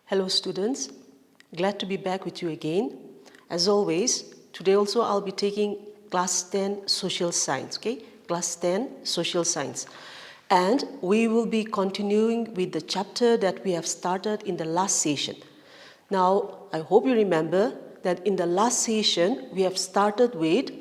Hello students, glad to be back with you again. As always, today also I'll be taking class 10 social science, okay? Class 10 social science. And we will be continuing with the chapter that we have started in the last session. Now, I hope you remember that in the last session we have started with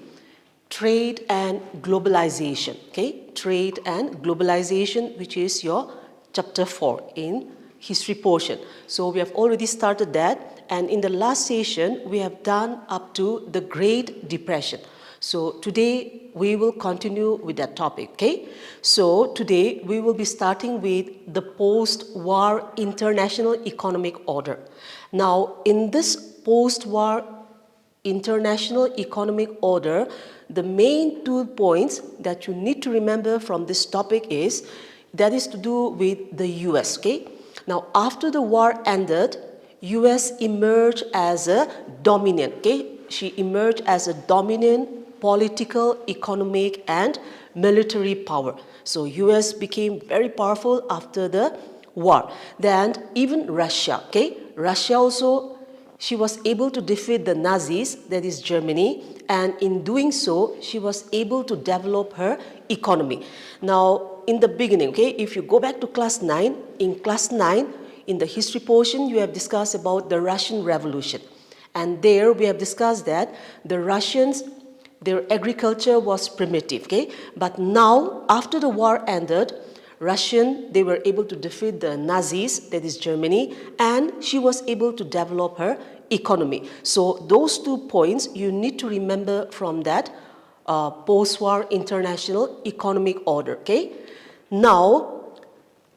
trade and globalization, okay? Trade and globalization, which is your chapter 4 in history portion. So we have already started that, and in the last session we have done up to the Great Depression. So today we will continue with that topic, okay? So today we will be starting with the post-war international economic order. Now in this post-war international economic order, the main 2 points that you need to remember from this topic is that is to do with the US, okay? Now, after the war ended, US emerged as a dominant, okay? She emerged as a dominant political, economic, and military power. So US became very powerful after the war. Then even Russia, okay? Russia also, she was able to defeat the Nazis, that is Germany, and in doing so, she was able to develop her economy. Now, in the beginning, okay, if you go back to class 9, in class 9, in the history portion, you have discussed about the Russian Revolution. And there we have discussed that the Russians, their agriculture was primitive, okay? But now, after the war ended, they were able to defeat the Nazis, that is Germany, and she was able to develop her economy. So those 2 points you need to remember from that post-war international economic order, okay? Now,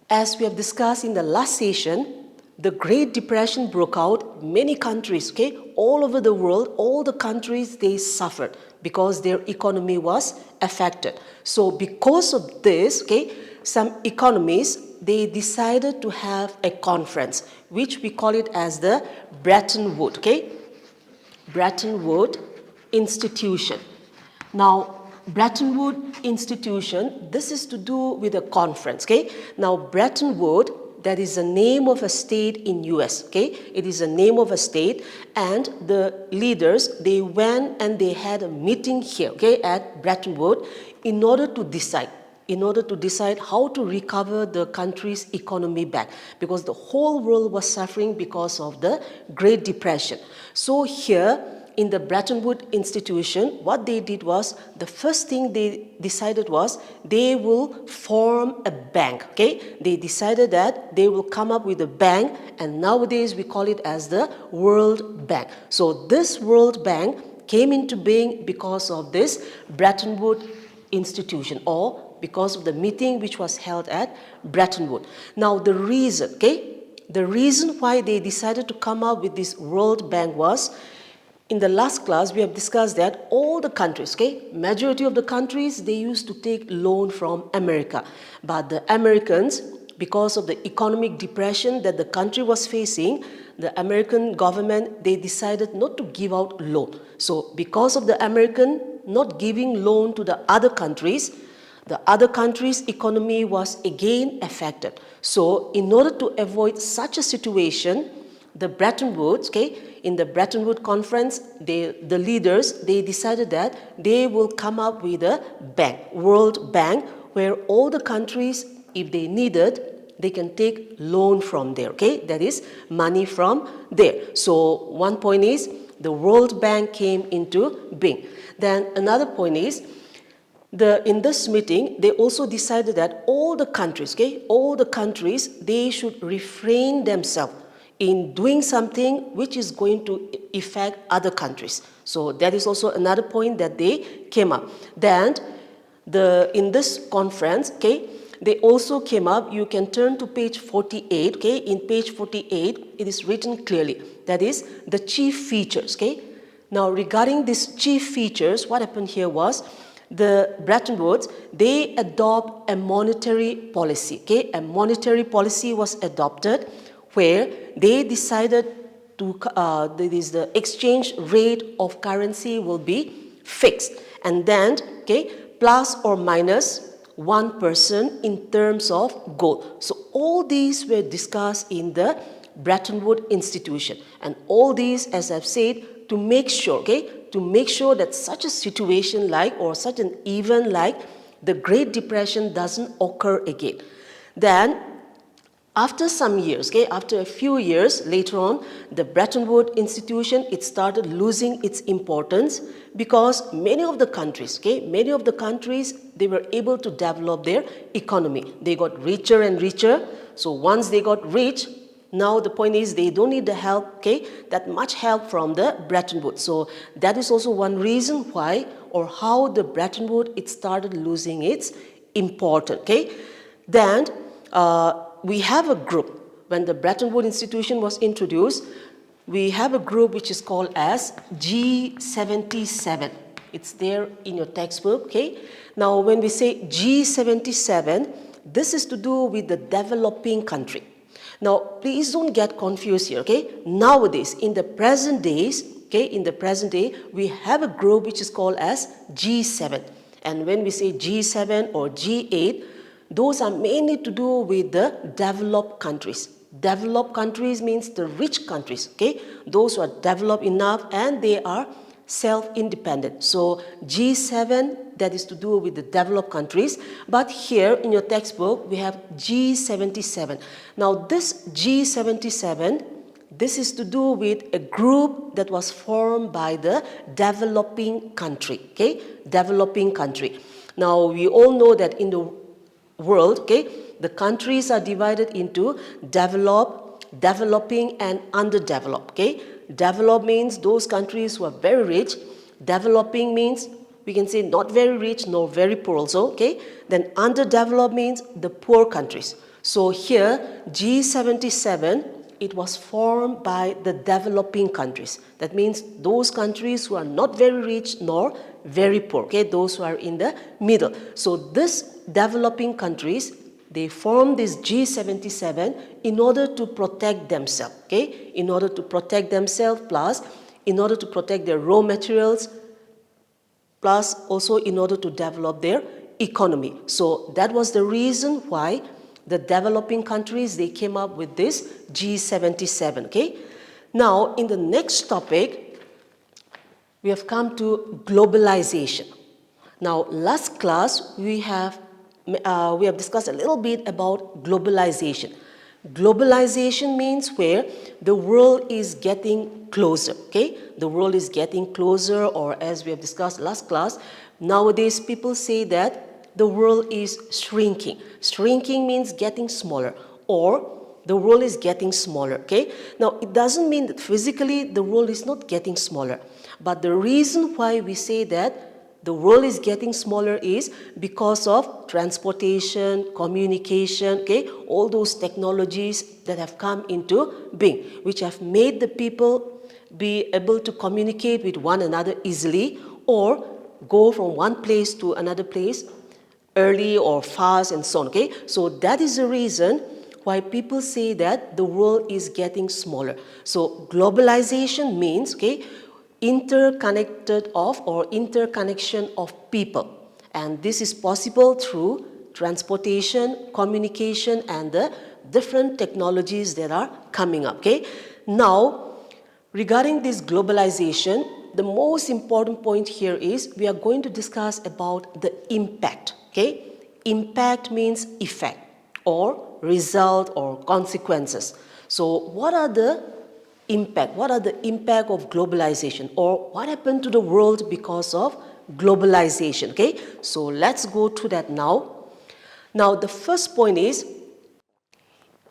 as we have discussed in the last session, the Great Depression broke out. Many countries, okay, all over the world, all the countries, they suffered because their economy was affected. So because of this, okay, some economies, they decided to have a conference, which we call it as the Bretton Woods, okay? Bretton Woods Institution. Now, Bretton Woods Institution, this is to do with a conference, okay? Now, Bretton Woods, that is the name of a state in US, okay? It is a name of a state, and the leaders, they went and they had a meeting here, okay, at Bretton Woods in order to decide how to recover the country's economy back, because the whole world was suffering because of the Great Depression. So here, in the Bretton Woods Institution, what they did was, the first thing they decided was they will form a bank, okay? They decided that they will come up with a bank, and nowadays we call it as the World Bank. So this World Bank came into being because of this Bretton Woods Institution, or because of the meeting which was held at Bretton Woods. Now the reason, okay? The reason why they decided to come up with this World Bank was, in the last class, we have discussed that all the countries, okay, majority of the countries, they used to take loan from America. But the Americans, because of the economic depression that the country was facing, the American government, they decided not to give out loan. So because of the American not giving loan to the other countries' economy was again affected. So in order to avoid such a situation, the Bretton Woods, okay, in the Bretton Woods Conference, the leaders, they decided that they will come up with a bank, World Bank, where all the countries, if they needed, they can take loan from there, okay? That is money from there. So one point is the World Bank came into being. Then another point is, in this meeting, they also decided that all the countries, okay, they should refrain themselves in doing something which is going to affect other countries. So that is also another point that they came up. Then in this conference, okay, they also came up, you can turn to page 48, okay, in page 48, it is written clearly, that is the chief features, okay. Now regarding these chief features, what happened here was, the Bretton Woods, they adopt a monetary policy, okay, a monetary policy was adopted, where they decided to, the exchange rate of currency will be fixed. And then, okay, plus or minus 1% in terms of gold. So all these were discussed in the Bretton Woods institution. And all these, as I've said, to make sure, to make sure that such a situation like, or such an event like the Great Depression doesn't occur again. Then, after some years, after a few years later on, the Bretton Woods institution, it started losing its importance because many of the countries, they were able to develop their economy. They got richer and richer. So once they got rich, now the point is they don't need the help, that much help from the Bretton Woods. So that is also one reason why or how the Bretton Woods, it started losing its importance, Then, we have a group. When the Bretton Woods institution was introduced, we have a group which is called as G77. It's there in your textbook, Now, when we say G77, this is to do with the developing country. Now, please don't get confused here, Nowadays, in the present days, in the present day, we have a group which is called as G7. And when we say G7 or G8, those are mainly to do with the developed countries. Developed countries means the rich countries, Those who are developed enough and they are self-independent. So G7, that is to do with the developed countries. But here in your textbook, we have G77. Now this G77, this is to do with a group that was formed by the developing country, Developing country. Now we all know that in the world, the countries are divided into developed, developing, and underdeveloped, Developed means those countries who are very rich. Developing means we can say not very rich nor very poor also, Then underdeveloped means the poor countries. So here, G77, it was formed by the developing countries. That means those countries who are not very rich nor very poor, Those who are in the middle. So this developing countries, they form this G77 in order to protect themselves, In order to protect themselves, plus in order to protect their raw materials, plus also in order to develop their economy. So that was the reason why the developing countries, they came up with this G77, Now, in the next topic, we have come to globalization. Now, last class, we have discussed a little bit about globalization. Globalization means where the world is getting closer, The world is getting closer, or as we have discussed last class, nowadays people say that the world is shrinking. Shrinking means getting smaller, or the world is getting smaller, Now, it doesn't mean that physically the world is not getting smaller. But the reason why we say that the world is getting smaller is because of transportation, communication, all those technologies that have come into being, which have made the people be able to communicate with one another easily or go from one place to another place early or fast and so on, So that is the reason why people say that the world is getting smaller. So globalization means, interconnected of or interconnection of people. And this is possible through transportation, communication, and the different technologies that are coming up, Now, regarding this globalization, the most important point here is we are going to discuss about the impact, Impact means effect or result or consequences. So what are the impact? What are the impact of globalization, or what happened to the world because of globalization? So let's go to that now. Now the first point is,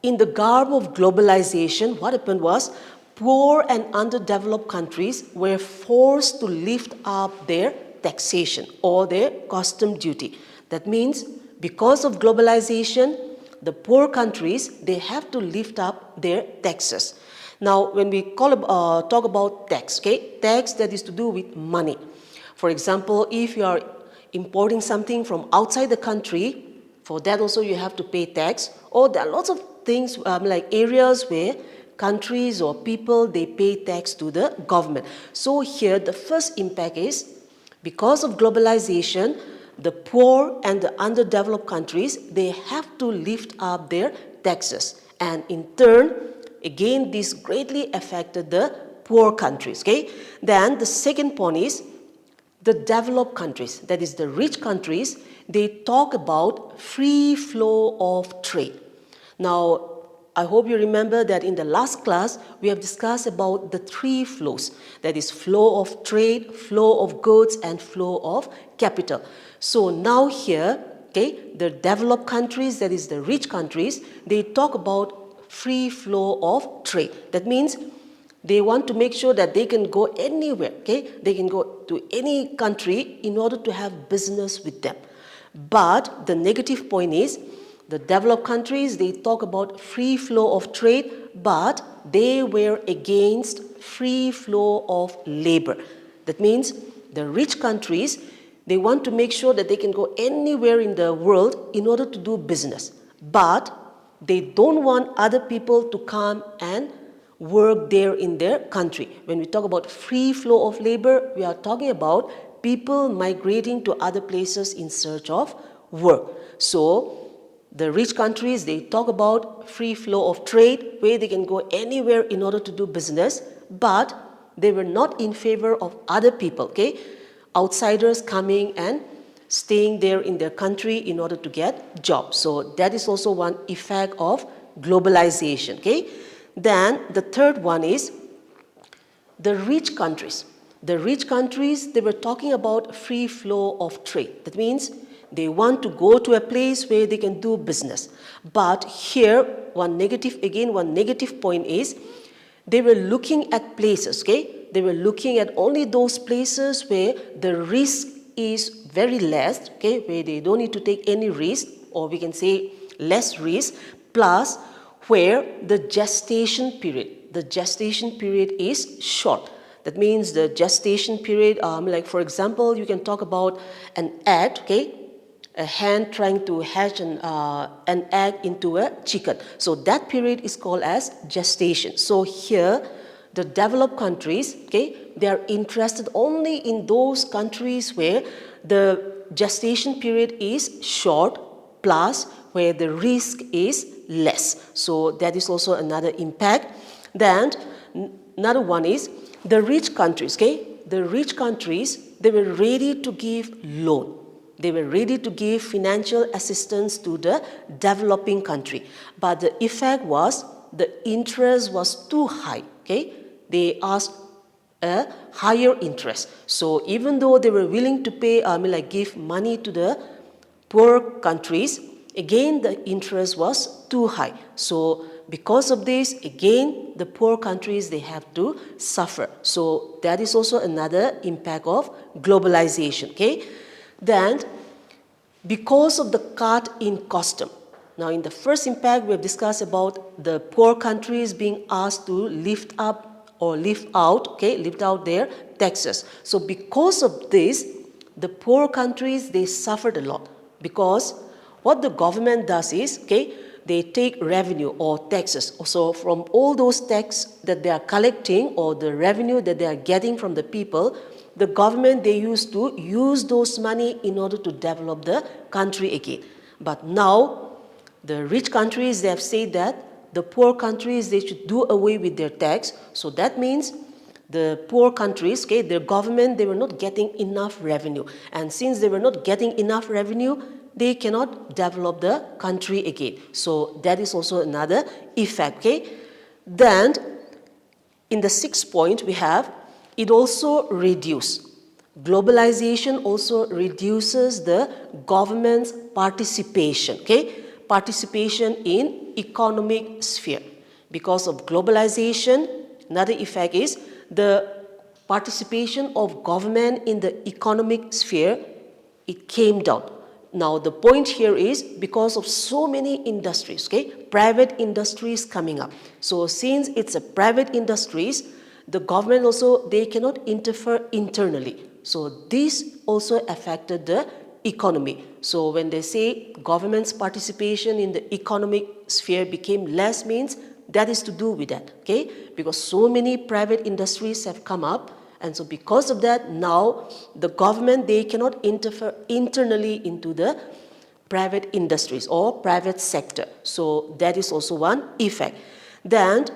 in the garb of globalization, what happened was poor and underdeveloped countries were forced to lift up their taxation or their custom duty. That means because of globalization, the poor countries, they have to lift up their taxes. Now, when we talk about tax, tax that is to do with money. For example, if you are importing something from outside the country, for that also you have to pay tax. Or there are lots of things like areas where countries or people, they pay tax to the government. So here the first impact is, because of globalization, the poor and the underdeveloped countries, they have to lift up their taxes. And in turn, again, this greatly affected the poor countries, okay? Then the second point is the developed countries, that is the rich countries, they talk about free flow of trade. Now, I hope you remember that in the last class, we have discussed about the three flows. That is flow of trade, flow of goods, and flow of capital. So now here, okay, the developed countries, that is the rich countries, they talk about free flow of trade. That means they want to make sure that they can go anywhere, okay? They can go to any country in order to have business with them. But the negative point is, the developed countries, they talk about free flow of trade, but they were against free flow of labor. That means the rich countries, they want to make sure that they can go anywhere in the world in order to do business. But they don't want other people to come and work there in their country. When we talk about free flow of labor, we are talking about people migrating to other places in search of work. So the rich countries, they talk about free flow of trade, where they can go anywhere in order to do business, but they were not in favor of other people, okay? Outsiders coming and staying there in their country in order to get jobs. So that is also one effect of globalization, okay? Then the third one is the rich countries. The rich countries, they were talking about free flow of trade. That means they want to go to a place where they can do business. But here, one negative point is, they were looking at places, okay? They were looking at only those places where the risk is very less, okay? Where they don't need to take any risk, or we can say less risk, plus where the gestation period is short. That means the gestation period, like for example, you can talk about an egg, okay? A hen trying to hatch an egg into a chicken. So that period is called as gestation. So here, the developed countries, okay, they are interested only in those countries where the gestation period is short, plus where the risk is less. So that is also another impact. Then another one is the rich countries, okay? The rich countries, they were ready to give loan. They were ready to give financial assistance to the developing country. But the effect was the interest was too high, okay? They asked a higher interest. So even though they were willing to pay, give money to the poor countries, again the interest was too high. So because of this, again, the poor countries, they have to suffer. So that is also another impact of globalization, okay? Then, because of the cut in custom. Now, in the first impact, we have discussed about the poor countries being asked to lift out their taxes. So because of this, the poor countries, they suffered a lot. Because what the government does is, okay, they take revenue or taxes. So from all those taxes that they are collecting or the revenue that they are getting from the people, the government, they used to use those money in order to develop the country again. But now, the rich countries, they have said that the poor countries, they should do away with their tax. So that means the poor countries, okay, their government, they were not getting enough revenue. And since they were not getting enough revenue, they cannot develop the country again. So that is also another effect, okay? Then, in the sixth point, we have it also reduces. Globalization also reduces the government's participation, okay? Participation in economic sphere. Because of globalization, another effect is the participation of government in the economic sphere, it came down. Now, the point here is because of so many industries, okay? Private industries coming up. So, since it's a private industries, the government also, they cannot interfere internally. So this also affected the economy. So when they say government's participation in the economic sphere became less, means that is to do with that, okay? Because so many private industries have come up, and so because of that, now the government, they cannot interfere internally into the private industries or private sector. So that is also one effect. Then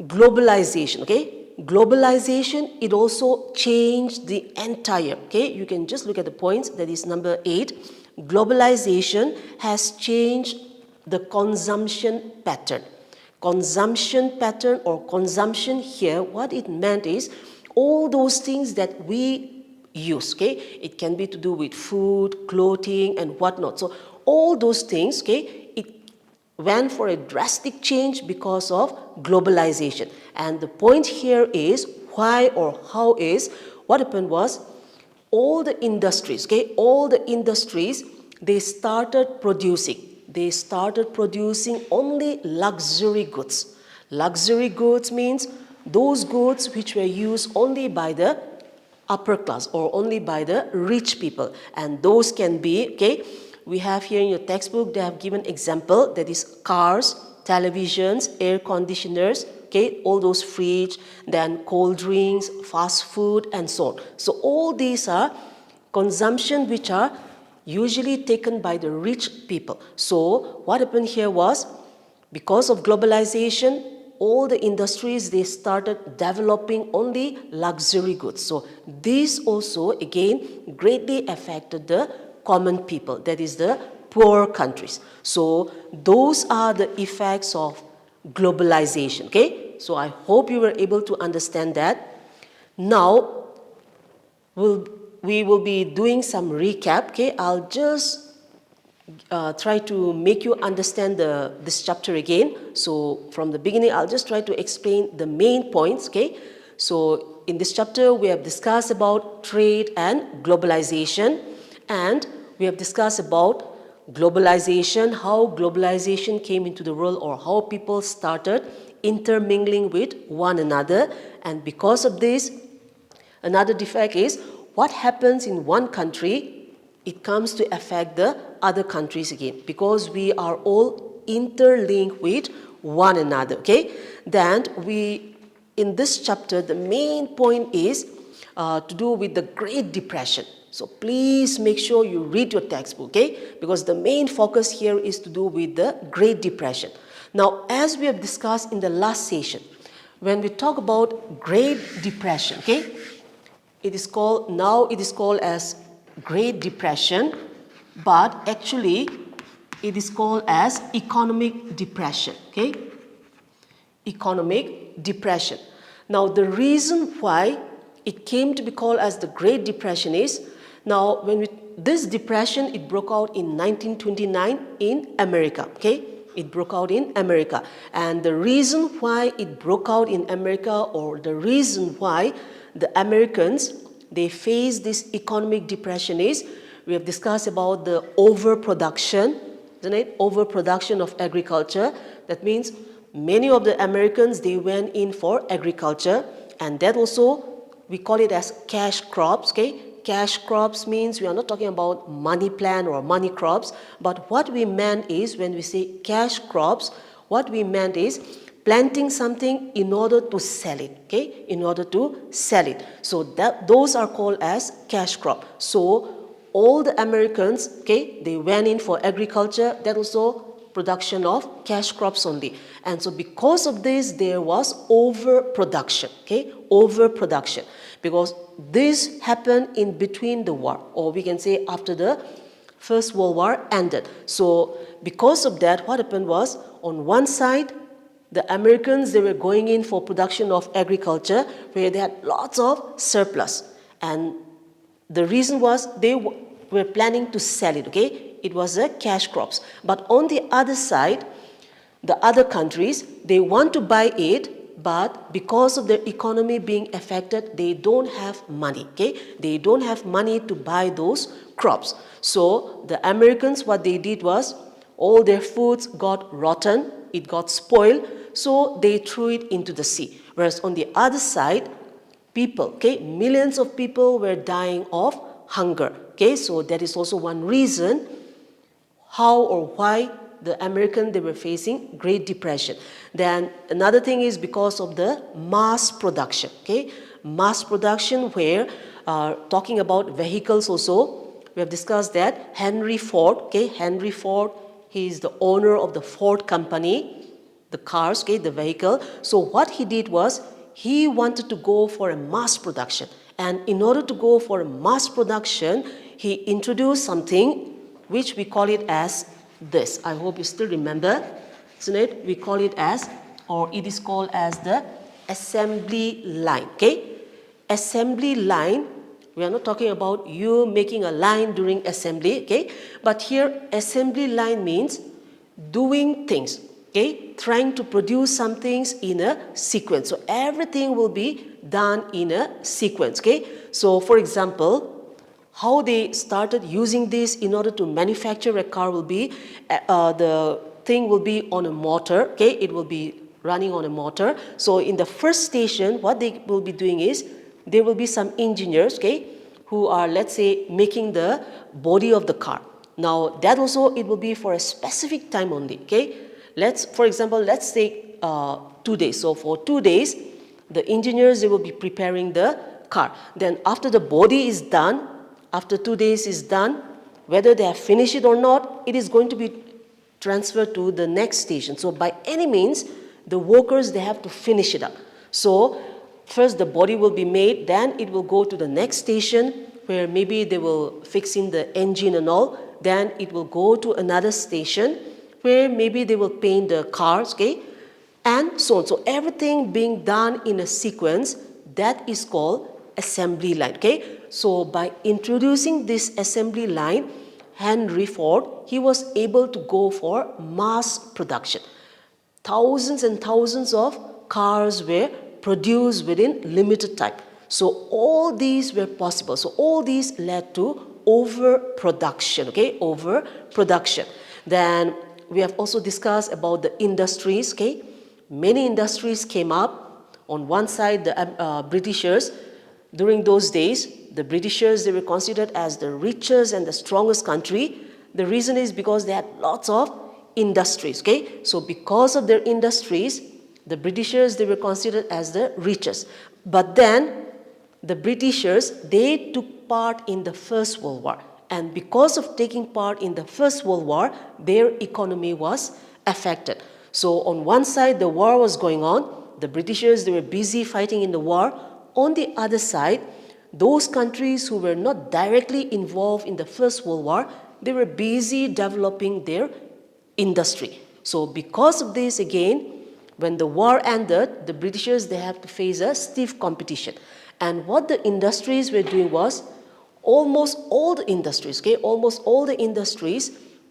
globalization, okay? Globalization, it also changed the entire, okay? You can just look at the points, that is number 8. Globalization has changed the consumption pattern. Consumption pattern or consumption here, what it meant is all those things that we use, okay? It can be to do with food, clothing, and whatnot. So all those things, okay, it went for a drastic change because of globalization. And the point here is why or how is, what happened was all the industries, okay, all the industries, they started producing only luxury goods. Luxury goods means those goods which were used only by the upper class or only by the rich people. And those can be, okay, we have here in your textbook, they have given example, that is cars, televisions, air conditioners, okay, all those fridge, then cold drinks, fast food, and so on. So all these are consumption which are usually taken by the rich people. So what happened here was, because of globalization, all the industries, they started developing only luxury goods. So this also again greatly affected the common people, that is the poor countries. So those are the effects of globalization, okay? So I hope you were able to understand that. Now we will be doing some recap, okay? I'll just try to make you understand this chapter again. So from the beginning, I'll just try to explain the main points, okay? So in this chapter, we have discussed about trade and globalization, and we have discussed about globalization, how globalization came into the world, or how people started intermingling with one another. And because of this, another defect is what happens in one country, it comes to affect the other countries again, because we are all interlinked with one another, okay? Then in this chapter, the main point is to do with the Great Depression. So please make sure you read your textbook, okay? Because the main focus here is to do with the Great Depression. Now, as we have discussed in the last session, when we talk about Great Depression, okay? It is called as Great Depression, but actually it is called as economic depression, okay? Economic depression. Now the reason why it came to be called as the Great Depression is, now this depression, it broke out in 1929 in America, okay? It broke out in America. And the reason why it broke out in America, or the reason why the Americans, they face this economic depression is, we have discussed about the overproduction, isn't it? Overproduction of agriculture. That means many of the Americans, they went in for agriculture, and that also, we call it as cash crops, okay? Cash crops means we are not talking about money plant or money crops, but what we meant is, when we say cash crops, what we meant is planting something in order to sell it, okay? In order to sell it. So those are called as cash crop. So all the Americans, okay, they went in for agriculture, that also production of cash crops only. And so because of this, there was overproduction, okay? Overproduction. Because this happened in between the war, or we can say after the First World War ended. So because of that, what happened was, on one side, the Americans, they were going in for production of agriculture, where they had lots of surplus. And the reason was they were planning to sell it, okay? It was a cash crops. But on the other side, the other countries, they want to buy it, but because of their economy being affected, they don't have money, okay? They don't have money to buy those crops. So the Americans, what they did was, all their foods got rotten, it got spoiled, so they threw it into the sea. Whereas on the other side, people, okay, millions of people were dying of hunger, okay? So that is also one reason how or why the American, they were facing Great Depression. Then another thing is because of the mass production, okay? Mass production, where talking about vehicles also, we have discussed that Henry Ford, okay? Henry Ford, he is the owner of the Ford company. the cars, okay, the vehicle. So what he did was he wanted to go for a mass production. And in order to go for a mass production, he introduced something which we call it as this. I hope you still remember, isn't it? We call it as, or it is called as the assembly line, okay? Assembly line, we are not talking about you making a line during assembly, okay? But here assembly line means doing things, okay? Trying to produce some things in a sequence. So everything will be done in a sequence, okay? So for example, how they started using this in order to manufacture a car will be, the thing will be on a motor, okay? It will be running on a motor. So in the first station, what they will be doing is, there will be some engineers, okay, who are, let's say, making the body of the car. Now that also, it will be for a specific time only, okay? For example, let's take 2 days. So for 2 days, the engineers, they will be preparing the car. Then after the body is done, after 2 days is done, whether they have finished it or not, it is going to be transferred to the next station. So by any means, the workers, they have to finish it up. So first the body will be made, then it will go to the next station where maybe they will fix in the engine and all. Then it will go to another station where maybe they will paint the cars, okay? And so on. So everything being done in a sequence, that is called assembly line, okay? So by introducing this assembly line, Henry Ford, he was able to go for mass production. Thousands and thousands of cars were produced within limited time. So all these were possible. So all these led to overproduction, okay? Overproduction. Then we have also discussed about the industries, okay? Many industries came up. On one side, the Britishers, during those days, the Britishers, they were considered as the richest and the strongest country. The reason is because they had lots of industries, okay? So because of their industries, the Britishers, they were considered as the richest. But then, the Britishers, they took part in the First World War. And because of taking part in the First World War, their economy was affected. So on one side, the war was going on. The Britishers, they were busy fighting in the war. On the other side, those countries who were not directly involved in the First World War, they were busy developing their industry. So because of this, again, when the war ended, the Britishers, they have to face a stiff competition. And what the industries were doing was, almost all the industries, okay,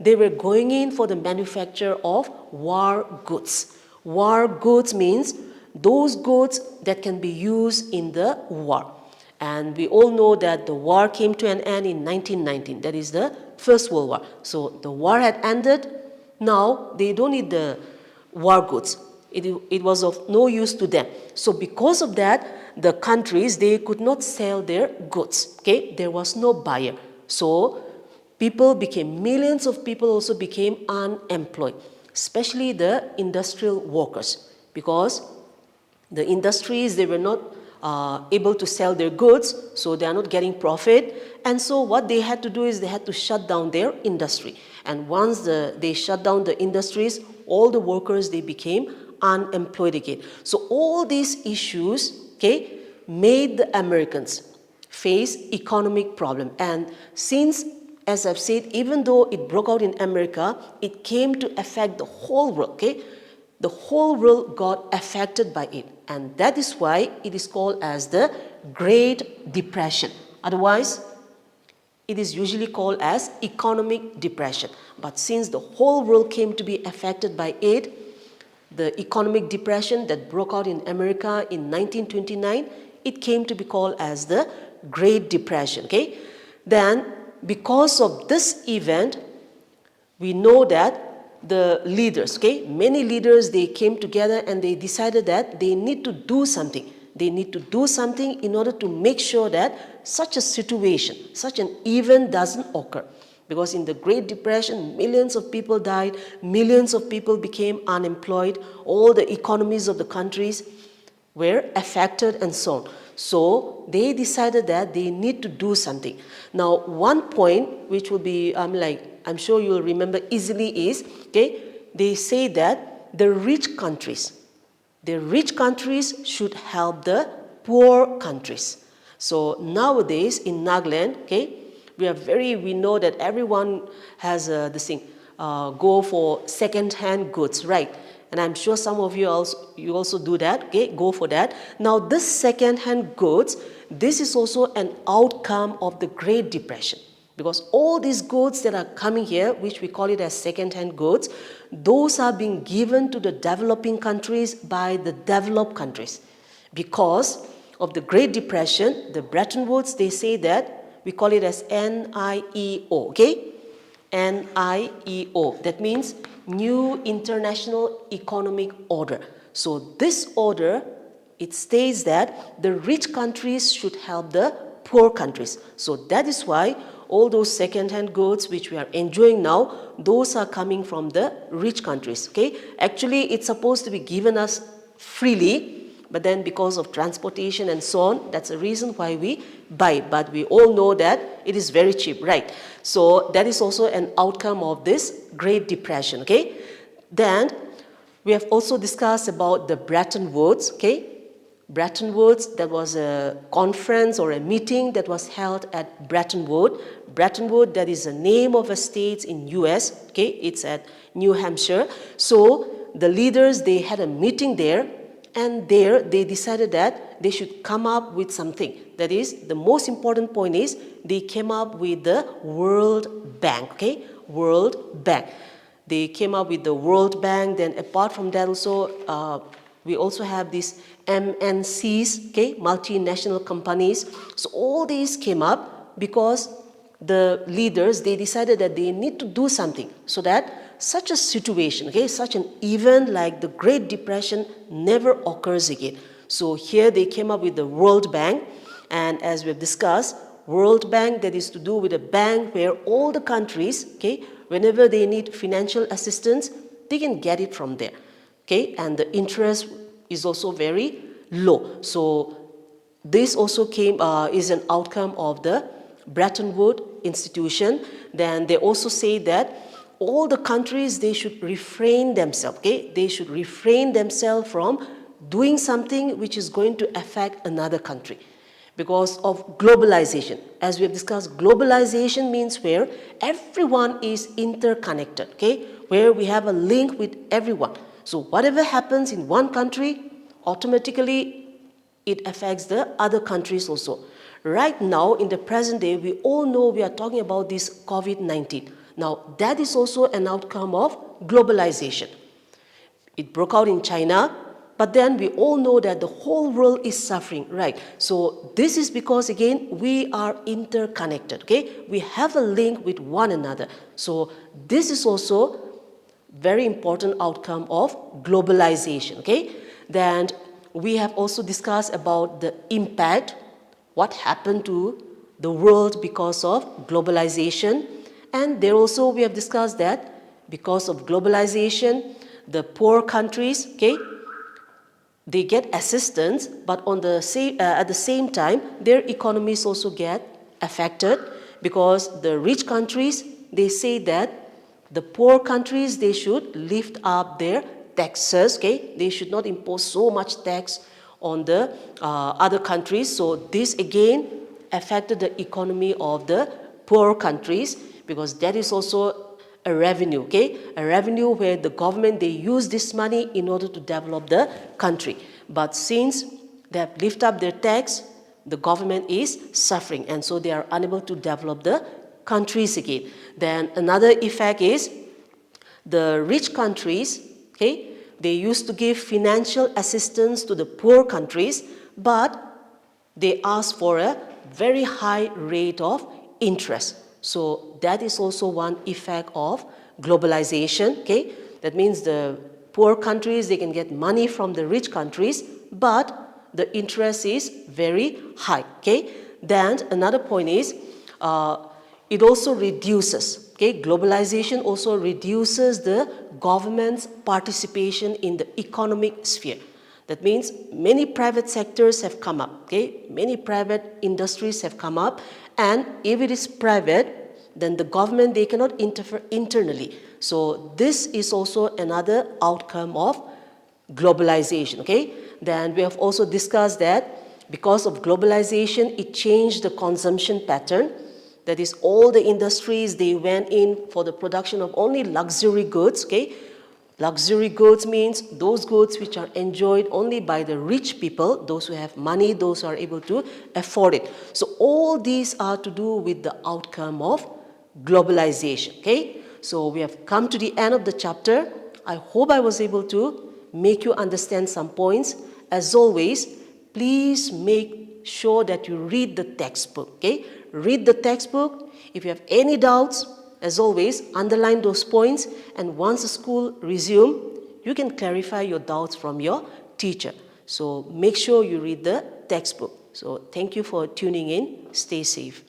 they were going in for the manufacture of war goods. War goods means those goods that can be used in the war. And we all know that the war came to an end in 1919. That is the First World War. So the war had ended. Now they don't need the war goods. It was of no use to them. So because of that, the countries, they could not sell their goods. Okay, there was no buyer. So millions of people also became unemployed, especially the industrial workers, because the industries, they were not able to sell their goods, so they are not getting profit. And so what they had to do is they had to shut down their industry. And once they shut down the industries, all the workers, they became unemployed again. So all these issues, okay, made the Americans face economic problem. And since, as I've said, even though it broke out in America, it came to affect the whole world, okay? The whole world got affected by it. And that is why it is called as the Great Depression. Otherwise, it is usually called as economic depression. But since the whole world came to be affected by it, the economic depression that broke out in America in 1929, it came to be called as the Great Depression, okay? Then, because of this event, we know that the leaders, okay, many leaders, they came together and they decided that they need to do something. They need to do something in order to make sure that such a situation, such an event doesn't occur. Because in the Great Depression, millions of people died, millions of people became unemployed, all the economies of the countries were affected and so on. So they decided that they need to do something. Now, one point which will be, I'm sure you'll remember easily is, okay, they say that the rich countries should help the poor countries. So nowadays in Nagaland, okay, we know that everyone has this thing, go for second-hand goods, right? And I'm sure some of you also do that, okay, go for that. Now this second-hand goods, this is also an outcome of the Great Depression. Because all these goods that are coming here, which we call it as second-hand goods, those are being given to the developing countries by the developed countries. Because of the Great Depression, the Bretton Woods, they say that, we call it as NIEO, okay? NIEO, that means New International Economic Order. So this order, it states that the rich countries should help the poor countries. So that is why all those second-hand goods which we are enjoying now, those are coming from the rich countries, okay? Actually, it's supposed to be given us freely, but then because of transportation and so on, that's the reason why we buy. But we all know that it is very cheap, right? So that is also an outcome of this Great Depression, okay? Then we have also discussed about the Bretton Woods, okay? Bretton Woods, there was a conference or a meeting that was held at Bretton Woods. Bretton Woods, that is the name of a state in US, okay? It's at New Hampshire. So the leaders, they had a meeting there, and there they decided that they should come up with something. That is, the most important point is they came up with the World Bank, okay? World Bank. They came up with the World Bank. Then apart from that also, we also have these MNCs, okay? Multinational companies. So all these came up because the leaders, they decided that they need to do something so that such a situation, okay, such an event like the Great Depression never occurs again. So here they came up with the World Bank, and as we've discussed, World Bank, that is to do with a bank where all the countries, okay, whenever they need financial assistance, they can get it from there, okay, and the interest is also very low. So this also is an outcome of the Bretton Woods institution. Then they also say that all the countries, they should refrain themselves, okay? They should refrain themselves from doing something which is going to affect another country because of globalization. As we have discussed, globalization means where everyone is interconnected, okay? Where we have a link with everyone. So whatever happens in one country, automatically it affects the other countries also. Right now, in the present day, we all know we are talking about this COVID-19. Now, that is also an outcome of globalization. It broke out in China, but then we all know that the whole world is suffering, right? So this is because, again, we are interconnected, okay? We have a link with one another. So this is also very important outcome of globalization, okay? Then we have also discussed about the impact, what happened to the world because of globalization. And there also we have discussed that because of globalization, the poor countries, okay, they get assistance, but at the same time, their economies also get affected because the rich countries, they say that the poor countries, they should lift up their taxes, okay? They should not impose so much tax on the other countries. So this again affected the economy of the poor countries, because that is also a revenue, okay? A revenue where the government, they use this money in order to develop the country. But since they have lifted up their tax, the government is suffering, and so they are unable to develop the countries again. Then another effect is the rich countries, okay? They used to give financial assistance to the poor countries, but they ask for a very high rate of interest. So that is also one effect of globalization, okay? That means the poor countries, they can get money from the rich countries, but the interest is very high, okay? Then another point is, it also reduces, okay? Globalization also reduces the government's participation in the economic sphere. That means many private sectors have come up, okay? Many private industries have come up, and if it is private, then the government, they cannot interfere internally. So this is also another outcome of globalization, okay? Then we have also discussed that because of globalization, it changed the consumption pattern. That is, all the industries, they went in for the production of only luxury goods, okay? Luxury goods means those goods which are enjoyed only by the rich people, those who have money, those who are able to afford it. So all these are to do with the outcome of globalization, okay? So we have come to the end of the chapter. I hope I was able to make you understand some points. As always, please make sure that you read the textbook, okay? Read the textbook. If you have any doubts, as always, underline those points, and once the school resumes, you can clarify your doubts from your teacher. So make sure you read the textbook. So thank you for tuning in. Stay safe.